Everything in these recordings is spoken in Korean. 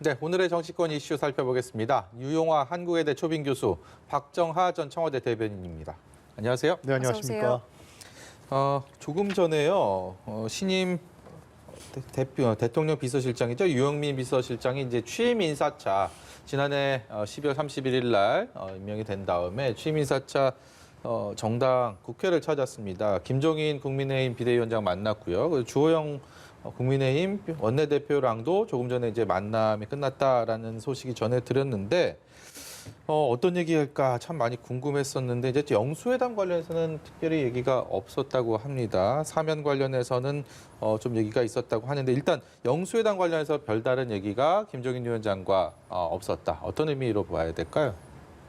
네, 오늘의 정치권 이슈 살펴보겠습니다. 유용화 한국외대 초빙 교수, 박정하 전 청와대 대변인입니다. 안녕하세요. 네, 안녕하십니까. 조금 전에요, 신임 대통령 비서실장이죠. 유영민 비서실장이 이제 취임 인사차 지난해 12월 31일 날 임명이 된 다음에 취임 인사차 정당 국회를 찾았습니다. 김종인 국민의힘 비대위원장 만났고요. 그리고 주호영 국민의힘 원내대표랑도 조금 전에 이제 만남이 끝났다라는 소식이 전해드렸는데 어떤 얘기할까 참 많이 궁금했었는데 이제 영수회담 관련해서는 특별히 얘기가 없었다고 합니다. 사면 관련해서는 좀 얘기가 있었다고 하는데 일단 영수회담 관련해서 별다른 얘기가 김종인 위원장과 없었다. 어떤 의미로 봐야 될까요?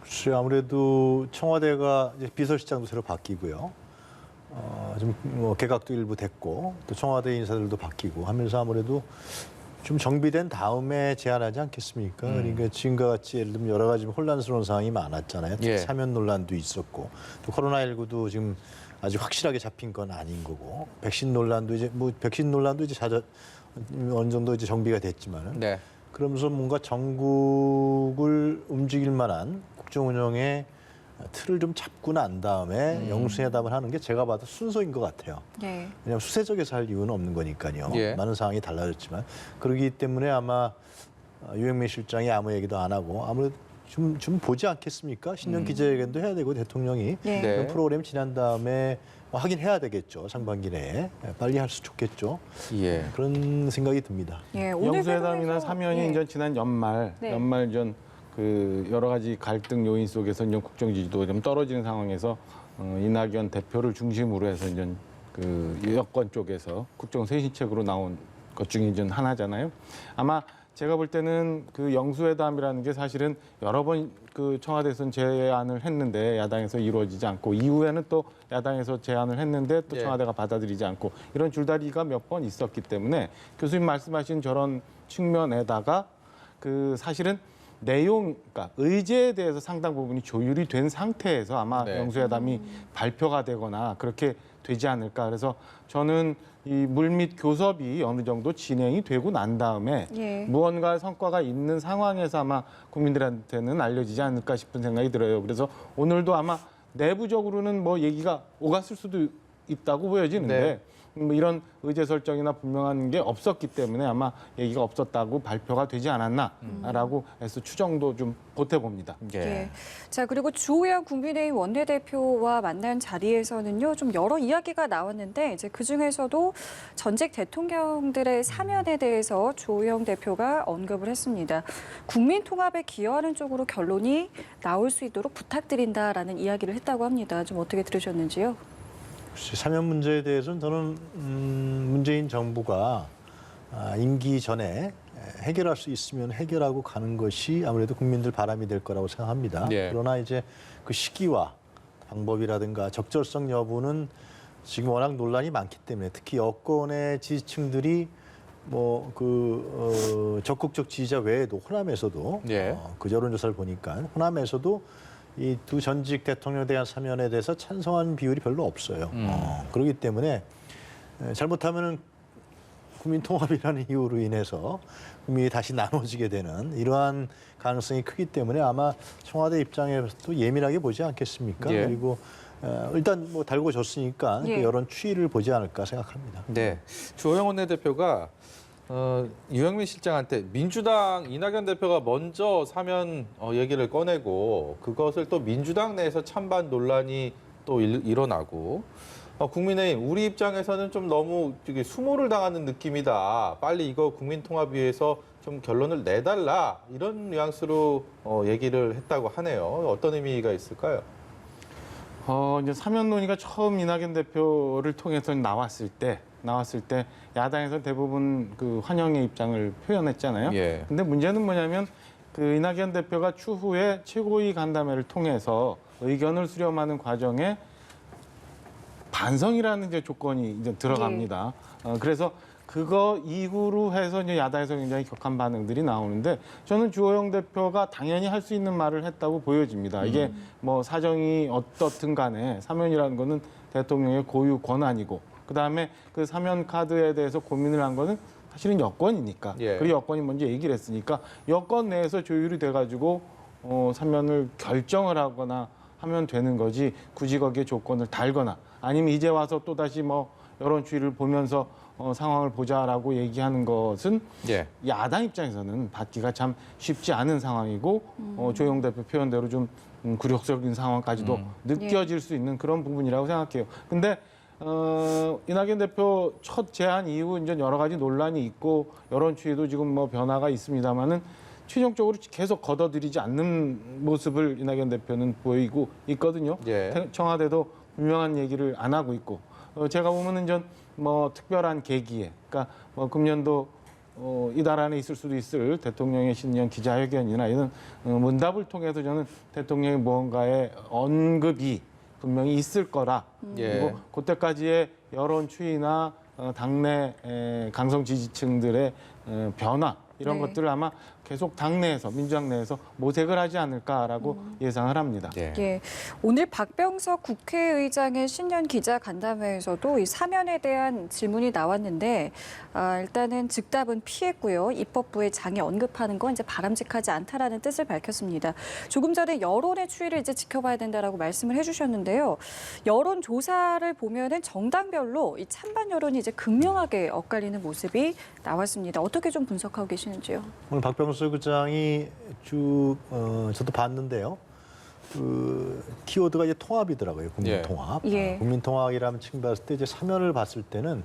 글쎄, 아무래도 청와대가 이제 비서실장도 새로 바뀌고요. 좀 개각도 일부 됐고 또 청와대 인사들도 바뀌고 하면서 아무래도 좀 정비된 다음에 제안하지 않겠습니까? 그러니까 지금과 같이 예를 들면 여러 가지 혼란스러운 상황이 많았잖아요. 특히 사면 논란도 있었고 또 코로나19도 지금 아직 확실하게 잡힌 건 아닌 거고 백신 논란도 이제 어느 정도 이제 정비가 됐지만은 네. 그러면서 뭔가 전국을 움직일 만한 국정 운영의 틀을 좀 잡고 난 다음에 영수회담을 하는 게 제가 봐도 순서인 것 같아요. 네. 왜냐하면 수세적에서 할 이유는 없는 거니까요. 예. 많은 상황이 달라졌지만 그렇기 때문에 아마 유영민 실장이 아무 얘기도 안 하고 아무래도 좀 보지 않겠습니까? 신년 기자회견도 해야 되고 대통령이 네. 네. 그런 프로그램 지난 다음에 하긴 해야 되겠죠. 상반기 내에 빨리 할 수 좋겠죠. 예. 그런 생각이 듭니다. 예, 오늘 영수회담이나 회동에서- 사면이 예. 이제 지난 연말 네. 전 그 여러 가지 갈등 요인 속에서 이제 국정 지지도 좀 떨어지는 상황에서 이낙연 대표를 중심으로 해서 이제 그 여권 쪽에서 국정 쇄신책으로 나온 것 중에 이제 하나잖아요. 아마 제가 볼 때는 그 영수회담이라는 게 사실은 여러 번 그 청와대에서는 제안을 했는데 야당에서 이루어지지 않고 이후에는 또 야당에서 제안을 했는데 또 예. 청와대가 받아들이지 않고 이런 줄다리기가 몇 번 있었기 때문에 교수님 말씀하신 저런 측면에다가 그 사실은 내용, 그러니까 의제에 대해서 상당 부분이 조율이 된 상태에서 아마 네. 영수회담이 발표가 되거나 그렇게 되지 않을까. 그래서 저는 이 물밑 교섭이 어느 정도 진행이 되고 난 다음에 예. 무언가 성과가 있는 상황에서 아마 국민들한테는 알려지지 않을까 싶은 생각이 들어요. 그래서 오늘도 아마 내부적으로는 뭐 얘기가 오갔을 수도 있다고 보여지는데 네. 뭐 이런 의제 설정이나 분명한 게 없었기 때문에 아마 얘기가 없었다고 발표가 되지 않았나라고 해서 추정도 좀 보태봅니다. 예. 자, 그리고 주호영 국민의힘 원내대표와 만난 자리에서는요, 좀 여러 이야기가 나왔는데, 이제 그 중에서도 전직 대통령들의 사면에 대해서 주호영 대표가 언급을 했습니다. 국민 통합에 기여하는 쪽으로 결론이 나올 수 있도록 부탁드린다라는 이야기를 했다고 합니다. 좀 어떻게 들으셨는지요? 사면 문제에 대해서는 저는 문재인 정부가 임기 전에 해결할 수 있으면 해결하고 가는 것이 아무래도 국민들 바람이 될 거라고 생각합니다. 예. 그러나 이제 그 시기와 방법이라든가 적절성 여부는 지금 워낙 논란이 많기 때문에 특히 여권의 지지층들이 적극적 지지자 외에도 호남에서도 예. 그 여론조사를 보니까 호남에서도 이 두 전직 대통령에 대한 사면에 대해서 찬성하는 비율이 별로 없어요. 그렇기 때문에 잘못하면은 국민 통합이라는 이유로 인해서 국민이 다시 나눠지게 되는 이러한 가능성이 크기 때문에 아마 청와대 입장에서도 예민하게 보지 않겠습니까? 예. 그리고 일단 뭐 달고 줬으니까 예. 그 여론 추이를 보지 않을까 생각합니다. 네. 주호영 원내대표가 유영민 실장한테 민주당 이낙연 대표가 먼저 사면 얘기를 꺼내고 그것을 또 민주당 내에서 찬반 논란이 또 일어나고 국민의힘 우리 입장에서는 좀 너무 수모를 당하는 느낌이다. 빨리 이거 국민통합위에서 좀 결론을 내달라. 이런 뉘앙스로 얘기를 했다고 하네요. 어떤 의미가 있을까요? 이제 사면 논의가 처음 이낙연 대표를 통해서 나왔을 때 야당에서 대부분 그 환영의 입장을 표현했잖아요. 예. 근데 문제는 뭐냐면 그 이낙연 대표가 추후에 최고위 간담회를 통해서 의견을 수렴하는 과정에 반성이라는 이제 조건이 이제 들어갑니다. 그래서 그거 이후로 해서 이제 야당에서 굉장히 격한 반응들이 나오는데 저는 주호영 대표가 당연히 할 수 있는 말을 했다고 보여집니다. 이게 뭐 사정이 어떻든 간에 사면이라는 거는 대통령의 고유 권한이고 그다음에 그 사면 카드에 대해서 고민을 한 거는 사실은 여권이니까. 예. 그리고 여권이 먼저 얘기를 했으니까 여권 내에서 조율이 돼가지고 사면을 결정을 하거나 하면 되는 거지 굳이 거기에 조건을 달거나 아니면 이제 와서 또 다시 뭐 여론 추이를 보면서 상황을 보자라고 얘기하는 것은 예. 야당 입장에서는 받기가 참 쉽지 않은 상황이고 조영 대표 표현대로 좀 굴욕적인 상황까지도 느껴질 수 있는 그런 부분이라고 생각해요. 근데 이낙연 대표 첫 제안 이후 이제 여러 가지 논란이 있고 여론 추이도 지금 뭐 변화가 있습니다만은 최종적으로 계속 걷어들이지 않는 모습을 이낙연 대표는 보이고 있거든요. 예. 청와대도 분명한 얘기를 안 하고 있고 제가 보면은 전 뭐 특별한 계기에 그러니까 뭐 금년도 이달 안에 있을 수도 있을 대통령의 신년 기자회견이나 이런 문답을 통해서 저는 대통령의 무언가의 언급이 분명히 있을 거라 예. 그리고 그때까지의 여론 추이나 당내 강성 지지층들의 변화 이런 네. 것들을 아마 계속 당내에서 민주당 내에서 모색을 하지 않을까라고 예상을 합니다. 예. 예, 오늘 박병석 국회의장의 신년 기자간담회에서도 이 사면에 대한 질문이 나왔는데 일단은 즉답은 피했고요. 입법부의 장이 언급하는 건 이제 바람직하지 않다라는 뜻을 밝혔습니다. 조금 전에 여론의 추이를 이제 지켜봐야 된다라고 말씀을 해주셨는데요. 여론 조사를 보면은 정당별로 이 찬반 여론이 이제 극명하게 엇갈리는 모습이 나왔습니다. 어떻게 좀 분석하고 계시는지요? 오늘 박병석 의장이 쭉 저도 봤는데요. 그 키워드가 이제 통합이더라고요. 국민통합. 예. 국민통합이라는 측면 봤을 때 이제 사면을 봤을 때는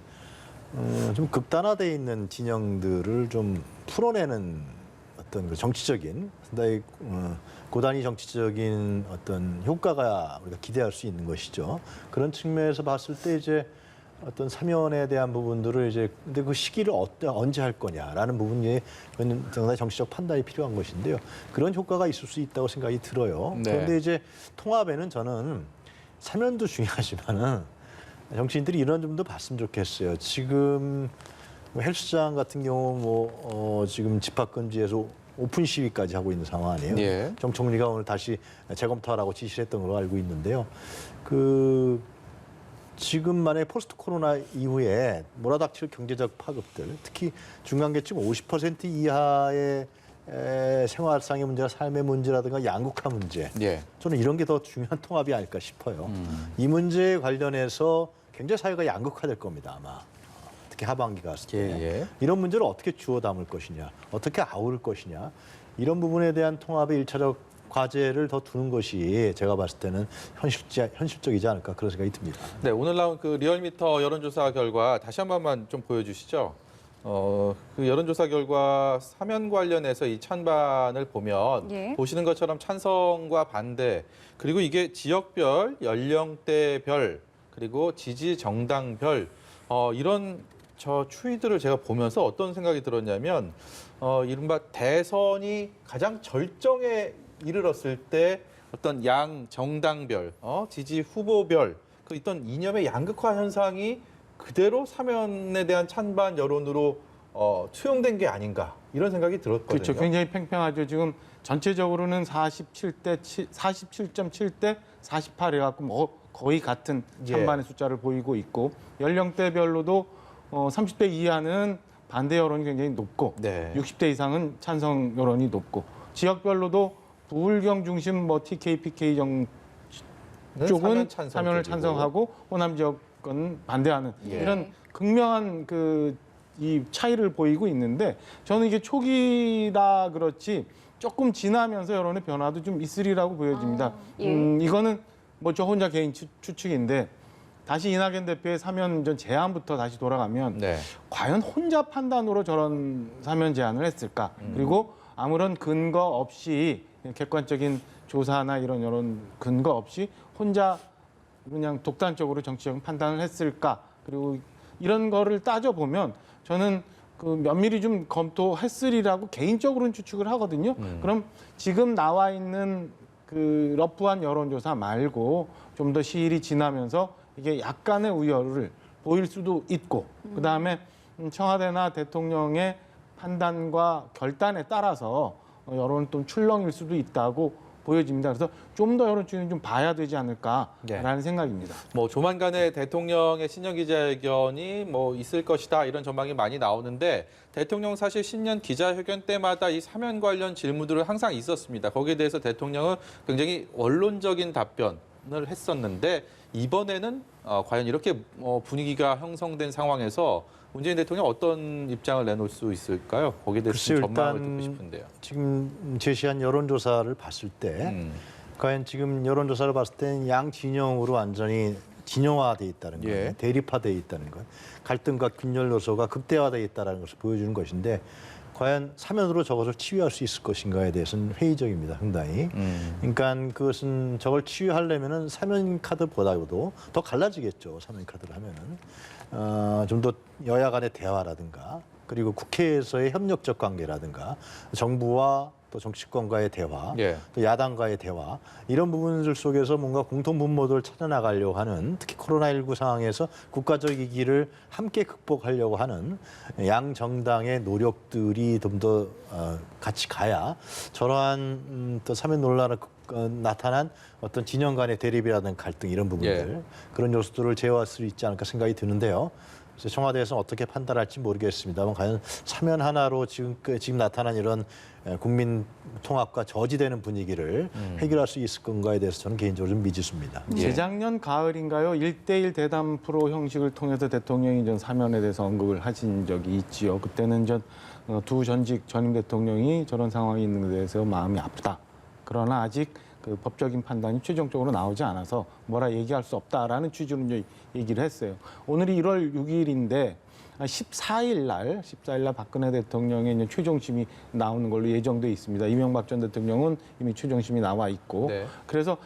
좀 극단화돼 있는 진영들을 좀 풀어내는 어떤 그 정치적인 상당히 고단위 정치적인 어떤 효과가 우리가 기대할 수 있는 것이죠. 그런 측면에서 봤을 때 이제 어떤 사면에 대한 부분들을 이제 근데 그 시기를 언제 할 거냐라는 부분이 상당히 정치적 판단이 필요한 것인데요. 그런 효과가 있을 수 있다고 생각이 들어요. 네. 그런데 이제 통합에는 저는 사면도 중요하지만은 정치인들이 이런 점도 봤으면 좋겠어요. 지금 헬스장 같은 경우 지금 집합금지에서 오픈 시위까지 하고 있는 상황 아니에요. 예. 정총리가 오늘 다시 재검토하라고 지시를 했던 걸로 알고 있는데요. 지금 만약에 포스트 코로나 이후에 몰아닥칠 경제적 파급들, 특히 중간계층 50% 이하의 생활상의 문제나 삶의 문제라든가 양극화 문제, 예. 저는 이런 게 더 중요한 통합이 아닐까 싶어요. 이 문제에 관련해서 굉장히 사회가 양극화될 겁니다, 아마. 특히 하반기 갔을 때. 예. 이런 문제를 어떻게 주워 담을 것이냐, 어떻게 아우를 것이냐, 이런 부분에 대한 통합의 일차적 과제를 더 두는 것이 제가 봤을 때는 현실적이지 않을까 그런 생각이 듭니다. 네, 오늘 나온 그 리얼미터 여론조사 결과 다시 한 번만 좀 보여주시죠. 그 여론조사 결과 사면 관련해서 이 찬반을 보면 예. 보시는 것처럼 찬성과 반대 그리고 이게 지역별, 연령대별 그리고 지지 정당별 이런 추이들을 제가 보면서 어떤 생각이 들었냐면 이른바 대선이 가장 절정에 이르렀을 때 어떤 양 정당별, 지지 후보별 그 있던 이념의 양극화 현상이 그대로 사면에 대한 찬반 여론으로 투영된 게 아닌가 이런 생각이 들었거든요. 그렇죠. 굉장히 팽팽하죠. 지금 전체적으로는 47.7대 48 해갖고 뭐 거의 같은 찬반의 숫자를 보이고 있고 연령대별로도 30대 이하는 반대 여론이 굉장히 높고 네. 60대 이상은 찬성 여론이 높고 지역별로도 부울경 중심 뭐 TK, PK 쪽은 사면을 찬성하고 호남 지역은 반대하는 예. 이런 극명한 이 차이를 보이고 있는데 저는 이게 초기다 그렇지 조금 지나면서 여론의 변화도 좀 있으리라고 보여집니다. 예. 이거는 뭐 저 혼자 개인 추측인데 다시 이낙연 대표의 사면 전 제안부터 다시 돌아가면 네. 과연 혼자 판단으로 저런 사면 제안을 했을까? 그리고 아무런 근거 없이 객관적인 조사나 이런 근거 없이 혼자 그냥 독단적으로 정치적인 판단을 했을까? 그리고 이런 거를 따져보면 저는 그 면밀히 좀 검토했으리라고 개인적으로는 추측을 하거든요. 그럼 지금 나와 있는 그 러프한 여론조사 말고 좀 더 시일이 지나면서 이게 약간의 우열을 보일 수도 있고 그다음에 청와대나 대통령의 판단과 결단에 따라서 여론은 좀 출렁일 수도 있다고 보여집니다. 그래서 좀 더 여론 추이는 좀 봐야 되지 않을까라는 네. 생각입니다. 뭐 조만간에 대통령의 신년 기자회견이 뭐 있을 것이다 이런 전망이 많이 나오는데 대통령 사실 신년 기자회견 때마다 이 사면 관련 질문들은 항상 있었습니다. 거기에 대해서 대통령은 굉장히 원론적인 답변을 했었는데 이번에는 과연 이렇게 분위기가 형성된 상황에서 문재인 대통령 어떤 입장을 내놓을 수 있을까요? 거기에 대해서 글쎄요, 좀 전망을 일단 듣고 싶은데요. 지금 제시한 여론조사를 봤을 때 과연 지금 여론조사를 봤을 때는 양 진영으로 완전히 진영화돼 있다는 거예요. 예. 대립화돼 있다는 것. 갈등과 균열 요소가 극대화돼 있다는 것을 보여주는 것인데 과연 사면으로 저것을 치유할 수 있을 것인가에 대해서는 회의적입니다. 상당히. 그러니까 그것은 저걸 치유하려면은 사면 카드보다도 더 갈라지겠죠. 사면 카드를 하면은 좀 더 여야 간의 대화라든가 그리고 국회에서의 협력적 관계라든가 정부와 또 정치권과의 대화, 예. 또 야당과의 대화 이런 부분들 속에서 뭔가 공통 분모들을 찾아나가려고 하는 특히 코로나19 상황에서 국가적 위기를 함께 극복하려고 하는 양 정당의 노력들이 좀 더 같이 가야 저러한 또 사면 논란을 나타난 어떤 진영 간의 대립이라든 갈등 이런 부분들 그런 요소들을 제어할 수 있지 않을까 생각이 드는데요. 그래서 청와대에서는 어떻게 판단할지 모르겠습니다만 과연 사면 하나로 지금 나타난 이런 국민 통합과 저지되는 분위기를 해결할 수 있을 건가에 대해서 저는 개인적으로 좀 미지수입니다. 재작년 가을인가요? 1대1 대담 프로 형식을 통해서 대통령이 전 사면에 대해서 언급을 하신 적이 있지요. 그때는 두 전직 전임 대통령이 저런 상황이 있는 데 대해서 마음이 아프다. 그러나 아직 그 법적인 판단이 최종적으로 나오지 않아서 뭐라 얘기할 수 없다라는 취지로 이제 얘기를 했어요. 오늘이 1월 6일인데 14일 날 박근혜 대통령의 이제 최종심이 나오는 걸로 예정돼 있습니다. 이명박 전 대통령은 이미 최종심이 나와 있고 네. 그래서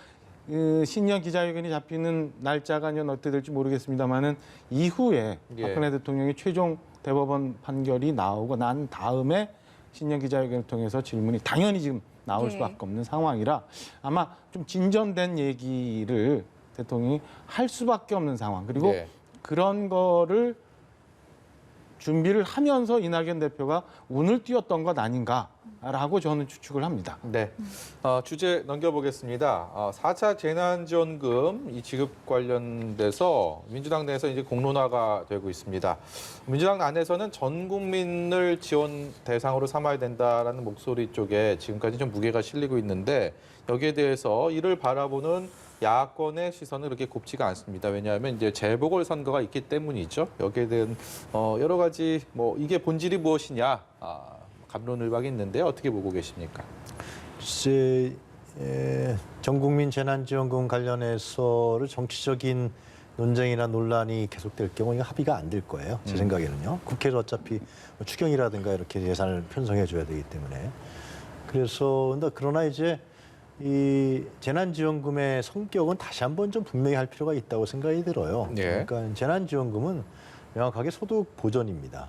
신년 기자회견이 잡히는 날짜가 어떻게 될지 모르겠습니다만은 이후에 예. 박근혜 대통령의 최종 대법원 판결이 나오고 난 다음에 신년 기자회견을 통해서 질문이 당연히 지금 나올 예. 수밖에 없는 상황이라 아마 좀 진전된 얘기를 대통령이 할 수밖에 없는 상황. 그리고 네. 그런 거를 준비를 하면서 이낙연 대표가 운을 띄웠던 것 아닌가라고 저는 추측을 합니다. 네, 주제 넘겨보겠습니다. 4차 재난지원금 이 지급 관련돼서 민주당 내에서 이제 공론화가 되고 있습니다. 민주당 안에서는 전 국민을 지원 대상으로 삼아야 된다라는 목소리 쪽에 지금까지 좀 무게가 실리고 있는데 여기에 대해서 이를 바라보는 야권의 시선은 그렇게 곱지가 않습니다. 왜냐하면 이제 재보궐선거가 있기 때문이죠. 여기에 대한 여러 가지 뭐 이게 본질이 무엇이냐 갑론을박이 있는데 어떻게 보고 계십니까? 글쎄, 전국민 재난지원금 관련해서 정치적인 논쟁이나 논란이 계속될 경우 이거 합의가 안 될 거예요. 제 생각에는요. 국회에서 어차피 추경이라든가 이렇게 예산을 편성해 줘야 되기 때문에. 그래서 그러나 이제 이 재난지원금의 성격은 다시 한번 좀 분명히 할 필요가 있다고 생각이 들어요. 예. 그러니까 재난지원금은 명확하게 소득 보전입니다.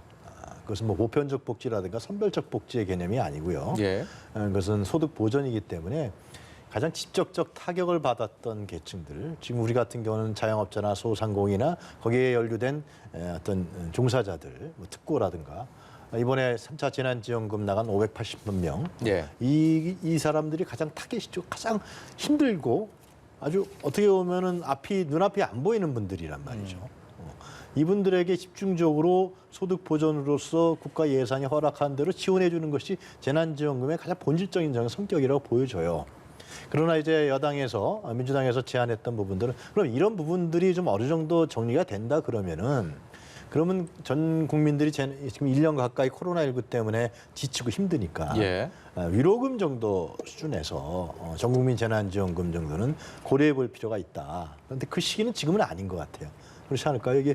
그것은 뭐 보편적 복지라든가 선별적 복지의 개념이 아니고요. 예. 그것은 소득 보전이기 때문에 가장 직접적 타격을 받았던 계층들, 지금 우리 같은 경우는 자영업자나 소상공인이나 거기에 연루된 어떤 종사자들, 뭐 특고라든가 이번에 3차 재난지원금 나간 580만 명, 예. 이 사람들이 가장 타겟이죠. 가장 힘들고 아주 어떻게 보면은 눈앞이 안 보이는 분들이란 말이죠. 이분들에게 집중적으로 소득 보전으로서 국가 예산이 허락한 대로 지원해 주는 것이 재난지원금의 가장 본질적인 성격이라고 보여져요. 그러나 이제 여당에서 민주당에서 제안했던 부분들은 그럼 이런 부분들이 좀 어느 정도 정리가 된다 그러면 전 국민들이 지금 1년 가까이 코로나19 때문에 지치고 힘드니까 예. 위로금 정도 수준에서 전 국민 재난지원금 정도는 고려해 볼 필요가 있다. 그런데 그 시기는 지금은 아닌 것 같아요. 그렇지 않을까요? 이게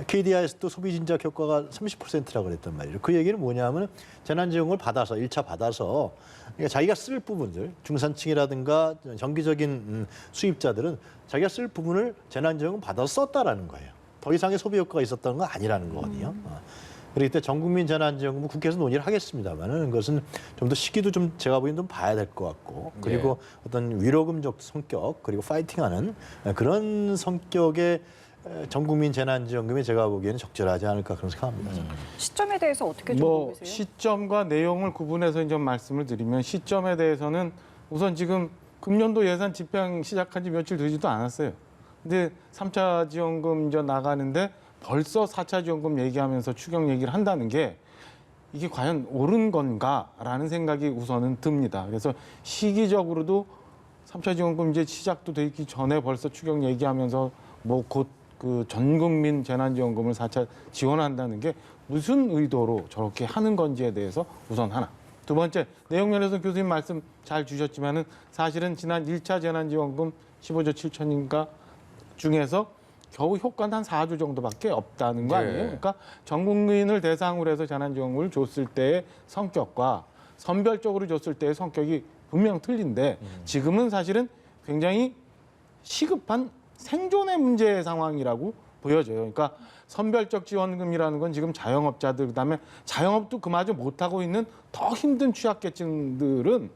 KDI에서도 소비 진작 효과가 30%라고 그랬단 말이죠. 그 얘기는 뭐냐면 재난지원금을 받아서 1차 받아서 그러니까 자기가 쓸 부분들 중산층이라든가 정기적인 수입자들은 자기가 쓸 부분을 재난지원금 받아서 썼다라는 거예요. 더 이상의 소비 효과가 있었다는 건 아니라는 거거든요. 그렇기 때문에 전국민 재난지원금은 국회에서 논의를 하겠습니다만은 그것은 좀 더 시기도 좀 제가 보기엔 좀 봐야 될 것 같고 그리고 어떤 위로금적 성격 그리고 파이팅하는 그런 성격의 전국민 재난지원금이 제가 보기에는 적절하지 않을까 그런 생각합니다. 시점에 대해서 어떻게 좀 보고 계세요? 시점과 내용을 구분해서 좀 말씀을 드리면 시점에 대해서는 우선 지금 금년도 예산 집행 시작한 지 며칠 되지도 않았어요. 근데 3차 지원금 이제 나가는데 벌써 4차 지원금 얘기하면서 추경 얘기를 한다는 게 이게 과연 옳은 건가라는 생각이 우선은 듭니다. 그래서 시기적으로도 3차 지원금 이제 시작도 되기 전에 벌써 추경 얘기하면서 뭐 곧 그 전 국민 재난지원금을 4차 지원한다는 게 무슨 의도로 저렇게 하는 건지에 대해서 우선 하나. 두 번째, 내용 면에서 교수님 말씀 잘 주셨지만은 사실은 지난 1차 재난지원금 15조 7천인가 중에서 겨우 효과는 한 4조 정도밖에 없다는 거 아니에요? 네. 그러니까 전 국민을 대상으로 해서 재난지원금을 줬을 때의 성격과 선별적으로 줬을 때의 성격이 분명 틀린데 지금은 사실은 굉장히 시급한 생존의 문제 상황이라고 보여져요. 그러니까 선별적 지원금이라는 건 지금 자영업자들 그다음에 자영업도 그마저 못하고 있는 더 힘든 취약계층들은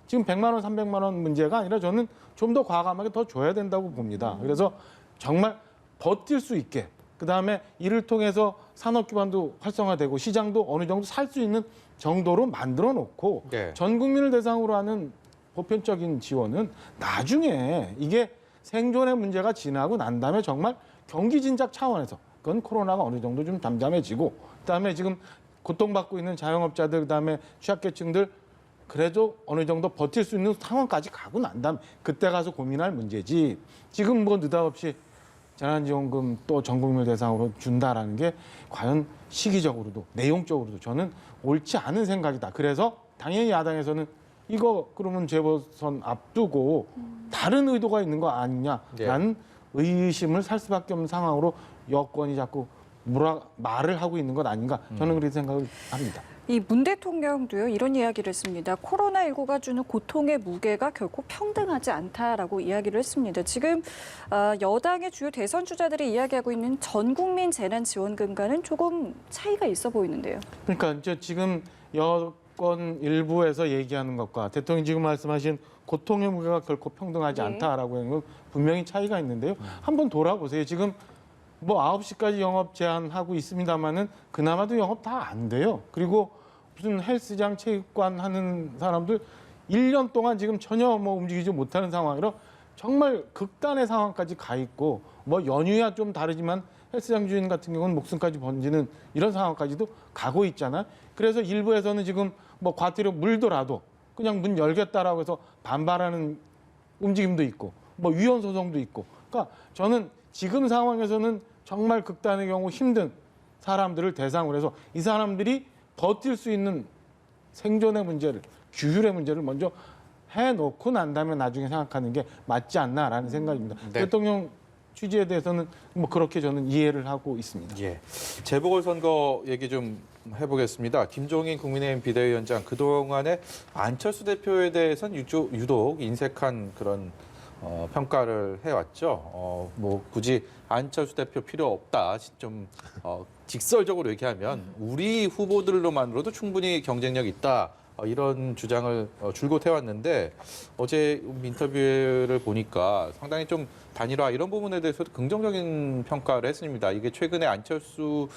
지금 100만 원, 300만 원 문제가 아니라 저는 좀 더 과감하게 더 줘야 된다고 봅니다. 그래서 정말 버틸 수 있게 그다음에 이를 통해서 산업 기반도 활성화되고 시장도 어느 정도 살 수 있는 정도로 만들어 놓고 네. 전 국민을 대상으로 하는 보편적인 지원은 나중에 이게 생존의 문제가 지나고 난 다음에 정말 경기 진작 차원에서 그건 코로나가 어느 정도 좀 잠잠해지고 그다음에 지금 고통받고 있는 자영업자들 그다음에 취약계층들 그래도 어느 정도 버틸 수 있는 상황까지 가고 난 다음에 그때 가서 고민할 문제지 지금 뭐 느닷없이 재난지원금 또 전 국민을 대상으로 준다라는 게 과연 시기적으로도 내용적으로도 저는 옳지 않은 생각이다. 그래서 당연히 야당에서는 이거 그러면 재보선 앞두고 다른 의도가 있는 거 아니냐라는 의심을 살 수밖에 없는 상황으로 여권이 자꾸 말을 하고 있는 것 아닌가 저는 그렇게 생각을 합니다. 이 문 대통령도요 이런 이야기를 했습니다. 코로나19가 주는 고통의 무게가 결코 평등하지 않다라고 이야기를 했습니다. 지금 여당의 주요 대선 주자들이 이야기하고 있는 전 국민 재난지원금과는 조금 차이가 있어 보이는데요. 그러니까 이제 지금 여권 일부에서 얘기하는 것과 대통령이 지금 말씀하신 고통의 무게가 결코 평등하지 네. 않다라고 하는 건 분명히 차이가 있는데요. 한번 돌아보세요. 지금 뭐 9시까지 영업 제한하고 있습니다만은 그나마도 영업 다 안 돼요. 그리고 무슨 헬스장, 체육관 하는 사람들 1년 동안 지금 전혀 뭐 움직이지 못하는 상황이라 정말 극단의 상황까지 가 있고 뭐 연휴야 좀 다르지만 헬스장 주인 같은 경우는 목숨까지 번지는 이런 상황까지도 가고 있잖아요. 그래서 일부에서는 지금 뭐 과태료 물더라도 그냥 문 열겠다라고 해서 반발하는 움직임도 있고 뭐 위헌 소송도 있고. 그러니까 저는 지금 상황에서는 정말 극단의 경우 힘든 사람들을 대상으로 해서 이 사람들이 버틸 수 있는 생존의 문제를 규율의 문제를 먼저 해놓고 난 다음에 나중에 생각하는 게 맞지 않나라는 생각입니다. 네. 대통령 취지에 대해서는 뭐 그렇게 저는 이해를 하고 있습니다. 예. 재보궐선거 얘기 좀 해보겠습니다. 김종인 국민의힘 비대위원장 그동안에 안철수 대표에 대해서는 유독 인색한 그런 평가를 해왔죠. 뭐 굳이 안철수 대표 필요 없다. 좀 직설적으로 얘기하면 우리 후보들로만으로도 충분히 경쟁력 있다. 이런 주장을 줄곧 해왔는데 어제 인터뷰를 보니까 상당히 좀 단일화 이런 부분에 대해서도 긍정적인 평가를 했습니다. 이게 최근에 안철수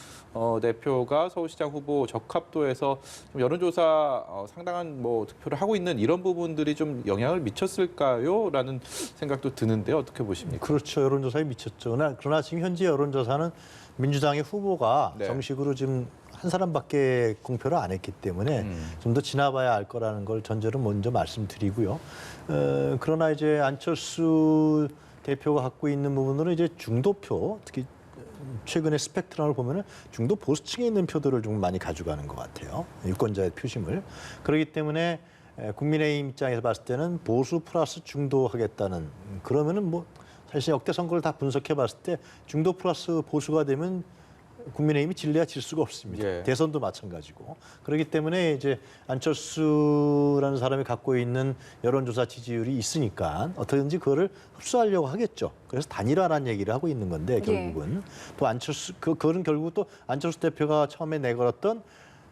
대표가 서울시장 후보 적합도에서 좀 여론조사 상당한 뭐 득표를 하고 있는 이런 부분들이 좀 영향을 미쳤을까요? 라는 생각도 드는데 어떻게 보십니까? 그렇죠. 여론조사에 미쳤죠. 그러나 지금 현재 여론조사는 민주당의 후보가 네. 정식으로 지금 한 사람밖에 공표를 안 했기 때문에 좀 더 지나봐야 알 거라는 걸 전제로 먼저 말씀드리고요. 그러나 이제 안철수 대표가 갖고 있는 부분으로 이제 중도표, 특히 최근에 스펙트럼을 보면은 중도 보수층에 있는 표들을 좀 많이 가져가는 것 같아요. 유권자의 표심을. 그렇기 때문에 국민의힘 입장에서 봤을 때는 보수 플러스 중도 하겠다는 그러면은 뭐 사실 역대 선거를 다 분석해 봤을 때 중도 플러스 보수가 되면 국민의힘이 질래야 질 수가 없습니다. 예. 대선도 마찬가지고. 그렇기 때문에 이제 안철수라는 사람이 갖고 있는 여론조사 지지율이 있으니까 어떻게든지 그거를 흡수하려고 하겠죠. 그래서 단일화라는 얘기를 하고 있는 건데 결국은 또 안철수 그거는 결국 또 안철수 대표가 처음에 내걸었던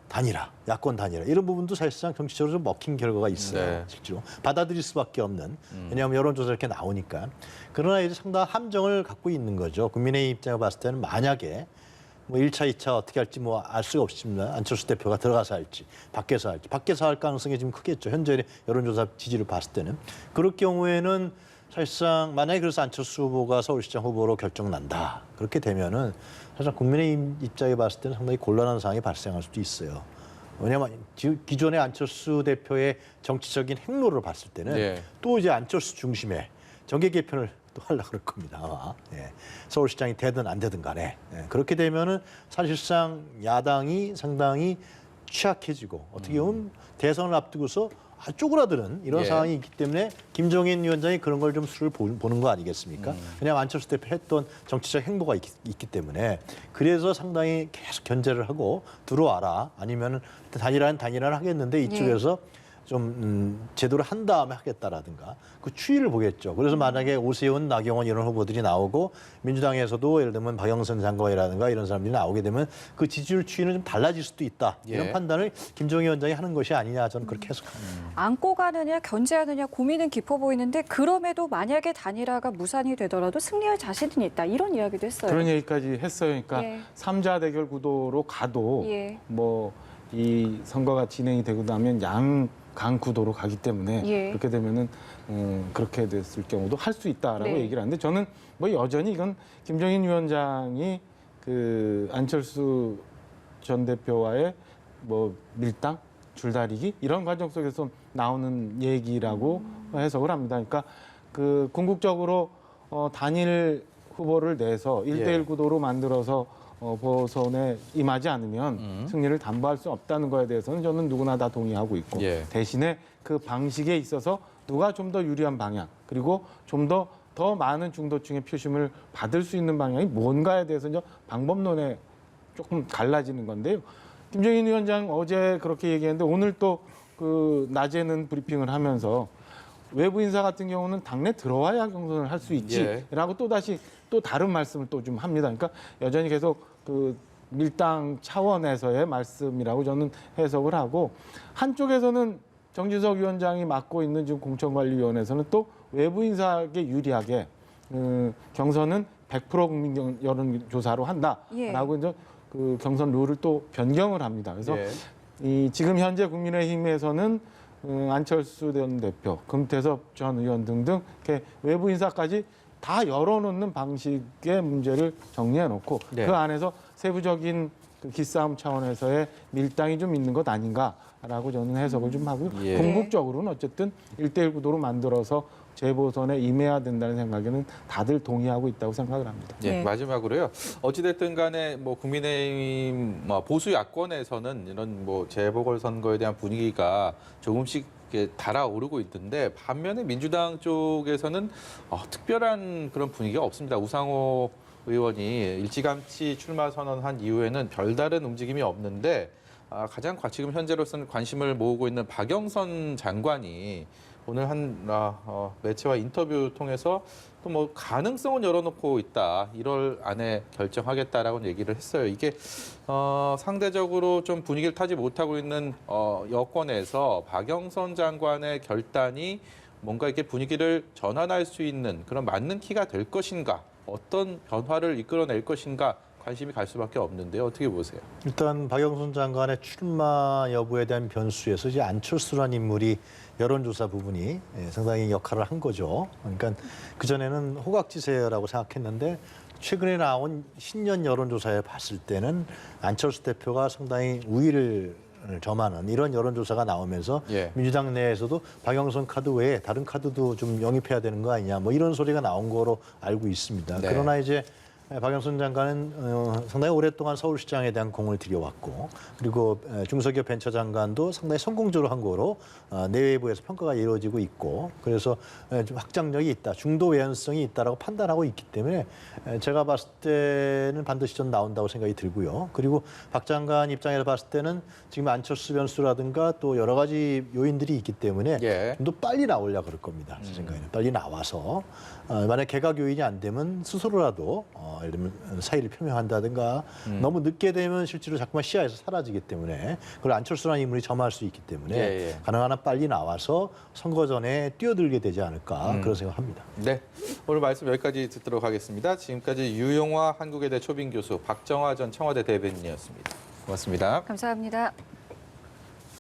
단일화, 야권 단일화 이런 부분도 사실상 정치적으로 좀 먹힌 결과가 있어요. 네. 실제로 받아들일 수밖에 없는 왜냐하면 여론조사 이렇게 나오니까. 그러나 이제 상당한 함정을 갖고 있는 거죠. 국민의힘 입장에 봤을 때는 만약에 뭐 1차, 2차 어떻게 할지 뭐 알 수가 없지만 안철수 대표가 들어가서 할지 밖에서 할지 밖에서 할 가능성이 지금 크겠죠. 현재 여론조사 지지를 봤을 때는. 그럴 경우에는 사실상 만약에 그래서 안철수 후보가 서울시장 후보로 결정난다. 그렇게 되면은 사실 국민의힘 입장에 봤을 때는 상당히 곤란한 상황이 발생할 수도 있어요. 왜냐하면 기존의 안철수 대표의 정치적인 행로를 봤을 때는 예. 또 이제 안철수 중심의 정계 개편을 또 하려고 그럴 겁니다. 아마. 예. 서울시장이 되든 안 되든 간에. 예. 그렇게 되면은 사실상 야당이 상당히 취약해지고 어떻게 보면 대선을 앞두고서 쪼그라드는 이런 예. 상황이 있기 때문에 김종인 위원장이 그런 걸 좀 수를 보는 거 아니겠습니까? 왜냐하면 안철수 대표 했던 정치적 행보가 있기 때문에 그래서 상당히 계속 견제를 하고 들어와라 아니면 단일화는 하겠는데 이쪽에서 좀 제대로 한 다음에 하겠다라든가 그 추이를 보겠죠. 그래서 만약에 오세훈, 나경원 이런 후보들이 나오고 민주당에서도 예를 들면 박영선 장관이라든가 이런 사람들이 나오게 되면 그 지지율 추이는 좀 달라질 수도 있다. 이런 예. 판단을 김종인 위원장이 하는 것이 아니냐 저는 그렇게 해석합니다. 안고 가느냐 견제하느냐 고민은 깊어 보이는데 그럼에도 만약에 단일화가 무산이 되더라도 승리할 자신은 있다. 이런 이야기도 했어요. 그런 얘기까지 했어요. 그러니까 예. 삼자 대결 구도로 가도 예. 뭐 이 선거가 진행이 되고 나면 양강 구도로 가기 때문에 예. 그렇게 되면은 그렇게 됐을 경우도 할 수 있다라고 네. 얘기를 하는데 저는 뭐 여전히 이건 김종인 위원장이 그 안철수 전 대표와의 뭐 밀당, 줄다리기 이런 과정 속에서 나오는 얘기라고 해석을 합니다. 그러니까 그 궁극적으로 단일 후보를 내서 1대1 구도로 만들어서 보선에 임하지 않으면 승리를 담보할 수 없다는 거에 대해서는 저는 누구나 다 동의하고 있고 예. 대신에 그 방식에 있어서 누가 좀 더 유리한 방향 그리고 좀 더 많은 중도층의 표심을 받을 수 있는 방향이 뭔가에 대해서는 방법론에 조금 갈라지는 건데요. 김종인 위원장 어제 그렇게 얘기했는데 오늘 또 그 낮에는 브리핑을 하면서 외부 인사 같은 경우는 당내 들어와야 경선을 할 수 있지라고 또다시 또 다른 말씀을 또 좀 합니다. 그러니까 여전히 계속 그 밀당 차원에서의 말씀이라고 저는 해석을 하고 한쪽에서는 정진석 위원장이 맡고 있는 지금 공천관리위원회에서는 또 외부 인사에게 유리하게 경선은 100% 국민 여론조사로 한다라고 이제 그 경선 룰을 또 변경을 합니다. 그래서 예. 이 지금 현재 국민의힘에서는 안철수 전 대표, 금태섭 전 의원 등등 이렇게 외부 인사까지 다 열어놓는 방식의 문제를 정리해놓고 네. 그 안에서 세부적인 그 기싸움 차원에서의 밀당이 좀 있는 것 아닌가라고 저는 해석을 좀 하고 예. 궁극적으로는 어쨌든 1대1 구도로 만들어서 재보선에 임해야 된다는 생각에는 다들 동의하고 있다고 생각을 합니다. 예, 네. 마지막으로요. 어찌됐든 간에 뭐 국민의힘 보수 야권에서는 이런 뭐 재보궐선거에 대한 분위기가 조금씩 이렇게 달아오르고 있는데 반면에 민주당 쪽에서는 특별한 그런 분위기가 없습니다. 우상호 의원이 일찌감치 출마 선언한 이후에는 별다른 움직임이 없는데 가장 지금 현재로서는 관심을 모으고 있는 박영선 장관이 오늘 한 매체와 인터뷰 통해서 또 뭐 가능성은 열어놓고 있다. 1월 안에 결정하겠다라고 얘기를 했어요. 이게 상대적으로 좀 분위기를 타지 못하고 있는 여권에서 박영선 장관의 결단이 뭔가 이렇게 분위기를 전환할 수 있는 그런 맞는 키가 될 것인가? 어떤 변화를 이끌어낼 것인가? 관심이 갈 수밖에 없는데요. 어떻게 보세요? 일단 박영선 장관의 출마 여부에 대한 변수에서 이제 안철수라는 인물이 여론조사 부분이 상당히 역할을 한 거죠. 그러니까 그전에는 호각지세라고 생각했는데 최근에 나온 신년 여론조사에 봤을 때는 안철수 대표가 상당히 우위를 점하는 이런 여론조사가 나오면서 예. 민주당 내에서도 박영선 카드 외에 다른 카드도 좀 영입해야 되는 거 아니냐 뭐 이런 소리가 나온 거로 알고 있습니다. 네. 그러나 이제 박영선 장관은 상당히 오랫동안 서울시장에 대한 공을 들여왔고 그리고 중석엽 벤처장관도 상당히 성공적으로 한 거로 내외부에서 평가가 이루어지고 있고 그래서 좀 확장력이 있다, 중도 외연성이 있다라고 판단하고 있기 때문에 제가 봤을 때는 반드시 좀 나온다고 생각이 들고요. 그리고 박 장관 입장에서 봤을 때는 지금 안철수 변수라든가 또 여러 가지 요인들이 있기 때문에 예. 좀 더 빨리 나오려고 그럴 겁니다. 제 생각에는 빨리 나와서 만약 개각 요인이 안 되면 스스로라도 예를 들면 사의를 표명한다든가 너무 늦게 되면 실제로 자꾸만 시야에서 사라지기 때문에 그걸 안철수라는 인물이 점할 수 있기 때문에 예. 가능한 한 빨리 나와서 선거 전에 뛰어들게 되지 않을까 그런 생각합니다. 네, 오늘 말씀 여기까지 듣도록 하겠습니다. 지금까지 유용화 한국외대 초빙 교수, 박정화 전 청와대 대변인이었습니다. 고맙습니다. 감사합니다.